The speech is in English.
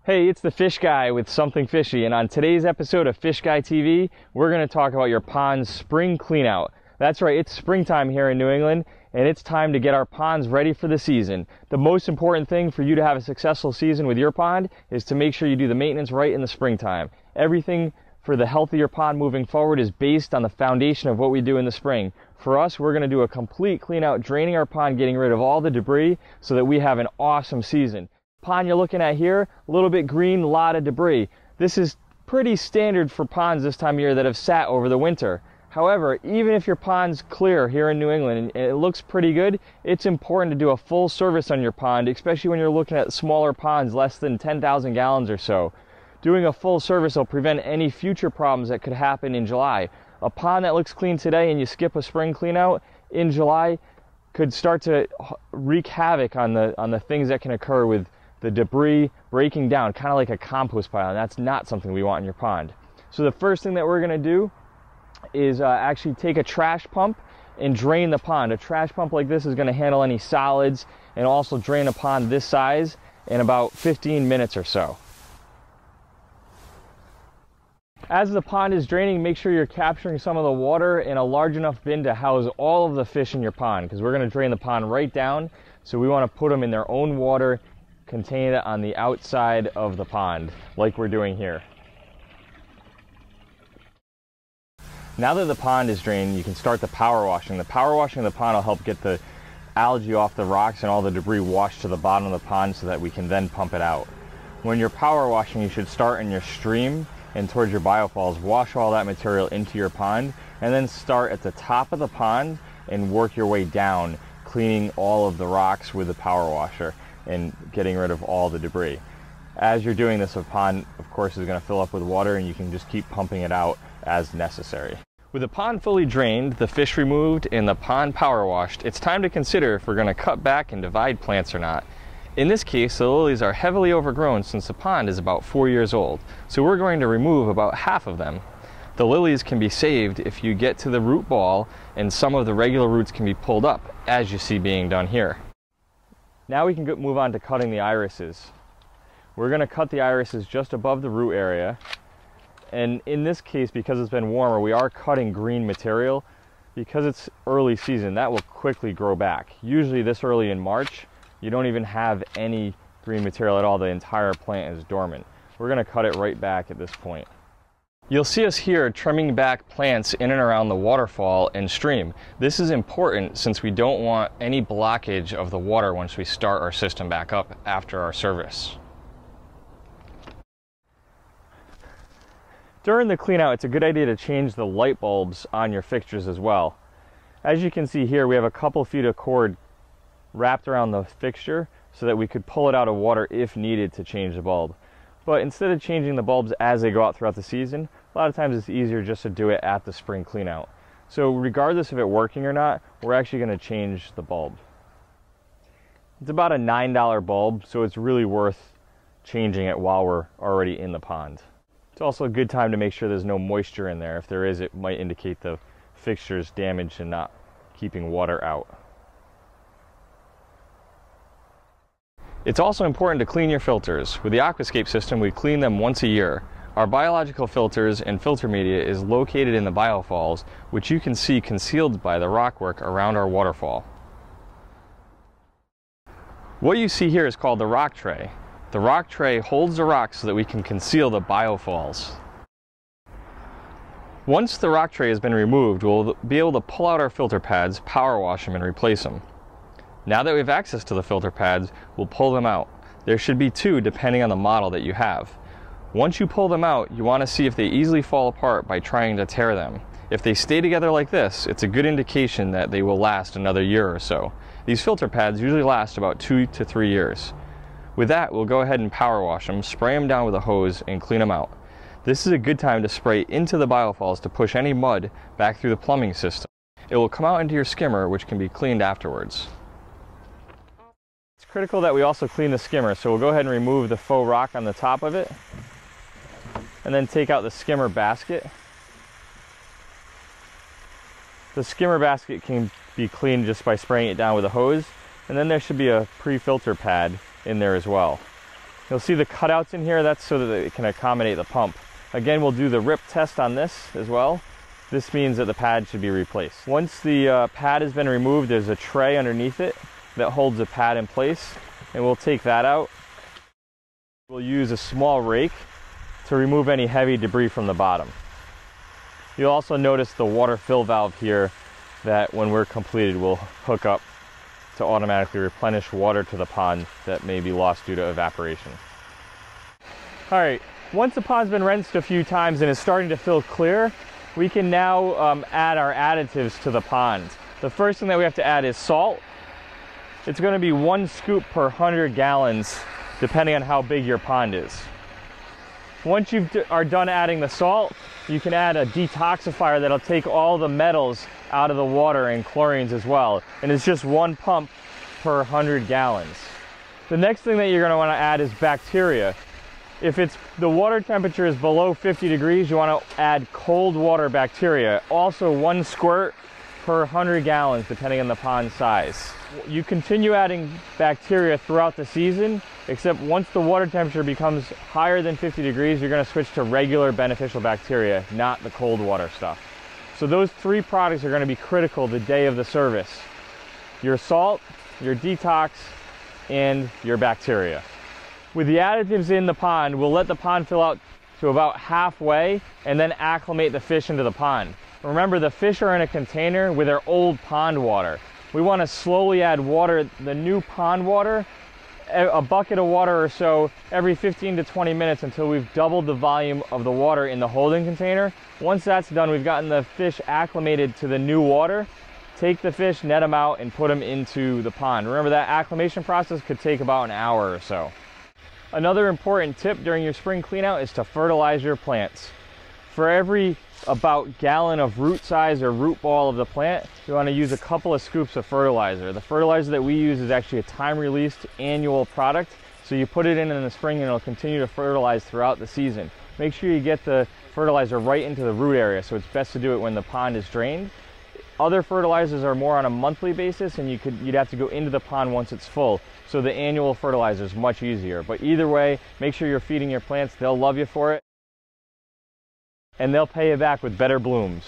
Hey, it's the Fish Guy with Something Fishy, and on today's episode of Fish Guy TV, we're going to talk about your pond's spring cleanout. That's right, it's springtime here in New England, and it's time to get our ponds ready for the season. The most important thing for you to have a successful season with your pond is to make sure you do the maintenance right in the springtime. Everything for the health of your pond moving forward is based on the foundation of what we do in the spring. For us, we're going to do a complete cleanout, draining our pond, getting rid of all the debris so that we have an awesome season. Pond you're looking at here, a little bit green, a lot of debris. This is pretty standard for ponds this time of year that have sat over the winter. However, even if your pond's clear here in New England and it looks pretty good, it's important to do a full service on your pond, especially when you're looking at smaller ponds, less than 10,000 gallons or so. Doing a full service will prevent any future problems that could happen in July. A pond that looks clean today and you skip a spring cleanout in July could start to wreak havoc on the things that can occur with the debris breaking down, kind of like a compost pile, and that's not something we want in your pond. So the first thing that we're going to do is actually take a trash pump and drain the pond. A trash pump like this is going to handle any solids and also drain a pond this size in about 15 minutes or so. As the pond is draining, make sure you're capturing some of the water in a large enough bin to house all of the fish in your pond, because we're going to drain the pond right down, so we want to put them in their own water, contain it on the outside of the pond, like we're doing here. Now that the pond is drained, you can start the power washing. The power washing of the pond will help get the algae off the rocks and all the debris washed to the bottom of the pond so that we can then pump it out. When you're power washing, you should start in your stream and towards your biofalls. Wash all that material into your pond, and then start at the top of the pond and work your way down, cleaning all of the rocks with the power washer and getting rid of all the debris. As you're doing this, the pond, of course, is going to fill up with water, and you can just keep pumping it out as necessary. With the pond fully drained, the fish removed, and the pond power washed, it's time to consider if we're going to cut back and divide plants or not. In this case, the lilies are heavily overgrown since the pond is about 4 years old, so we're going to remove about half of them. The lilies can be saved if you get to the root ball, and some of the regular roots can be pulled up, as you see being done here. Now we can move on to cutting the irises. We're going to cut the irises just above the root area, and in this case, because it's been warmer, we are cutting green material. Because it's early season, that will quickly grow back. Usually this early in March, you don't even have any green material at all. The entire plant is dormant. We're going to cut it right back at this point. You'll see us here trimming back plants in and around the waterfall and stream. This is important since we don't want any blockage of the water once we start our system back up after our service. During the cleanout, it's a good idea to change the light bulbs on your fixtures as well. As you can see here, we have a couple feet of cord wrapped around the fixture so that we could pull it out of water if needed to change the bulb. But instead of changing the bulbs as they go out throughout the season, a lot of times it's easier just to do it at the spring cleanout. So regardless of it working or not, we're actually going to change the bulb. It's about a $9 bulb, so it's really worth changing it while we're already in the pond. It's also a good time to make sure there's no moisture in there. If there is, it might indicate the fixture's damaged and not keeping water out. It's also important to clean your filters. With the aquascape system, we clean them once a year. Our biological filters and filter media is located in the biofalls, which you can see concealed by the rockwork around our waterfall. What you see here is called the rock tray. The rock tray holds the rocks so that we can conceal the biofalls. Once the rock tray has been removed, we'll be able to pull out our filter pads, power wash them, and replace them. Now that we have access to the filter pads, we'll pull them out. There should be two depending on the model that you have. Once you pull them out, you want to see if they easily fall apart by trying to tear them. If they stay together like this, it's a good indication that they will last another year or so. These filter pads usually last about 2 to 3 years. With that, we'll go ahead and power wash them, spray them down with a hose, and clean them out. This is a good time to spray into the biofalls to push any mud back through the plumbing system. It will come out into your skimmer, which can be cleaned afterwards. It's critical that we also clean the skimmer, so we'll go ahead and remove the faux rock on the top of it, and then take out the skimmer basket. The skimmer basket can be cleaned just by spraying it down with a hose, and then there should be a pre-filter pad in there as well. You'll see the cutouts in here, that's so that it can accommodate the pump. Again, we'll do the rip test on this as well. This means that the pad should be replaced. Once the pad has been removed, there's a tray underneath it that holds the pad in place, and we'll take that out. We'll use a small rake to remove any heavy debris from the bottom. You'll also notice the water fill valve here that when we're completed will hook up to automatically replenish water to the pond that may be lost due to evaporation. All right, once the pond's been rinsed a few times and is starting to feel clear, we can now add our additives to the pond. The first thing that we have to add is salt. It's going to be 1 scoop per 100 gallons, depending on how big your pond is. Once you are done adding the salt, you can add a detoxifier that'll take all the metals out of the water and chlorines as well. And it's just 1 pump per 100 gallons. The next thing that you're going to want to add is bacteria. If the water temperature is below 50 degrees, you want to add cold water bacteria. Also 1 squirt per 100 gallons, depending on the pond size. You continue adding bacteria throughout the season, except once the water temperature becomes higher than 50 degrees, you're going to switch to regular beneficial bacteria, not the cold water stuff. So those 3 products are going to be critical the day of the service. Your salt, your detox, and your bacteria. With the additives in the pond, we'll let the pond fill out to about halfway and then acclimate the fish into the pond. Remember, the fish are in a container with their old pond water. We want to slowly add water, the new pond water, a bucket of water or so every 15 to 20 minutes until we've doubled the volume of the water in the holding container. Once that's done, we've gotten the fish acclimated to the new water. Take the fish, net them out, and put them into the pond. Remember, that acclimation process could take about an hour or so. Another important tip during your spring cleanout is to fertilize your plants. For every about gallon of root size or root ball of the plant, you want to use a couple of scoops of fertilizer. The fertilizer that we use is actually a time-released annual product, so you put it in the spring and it'll continue to fertilize throughout the season. Make sure you get the fertilizer right into the root area, so it's best to do it when the pond is drained. Other fertilizers are more on a monthly basis, and you'd have to go into the pond once it's full, so the annual fertilizer is much easier. But either way, make sure you're feeding your plants. They'll love you for it, and they'll pay you back with better blooms.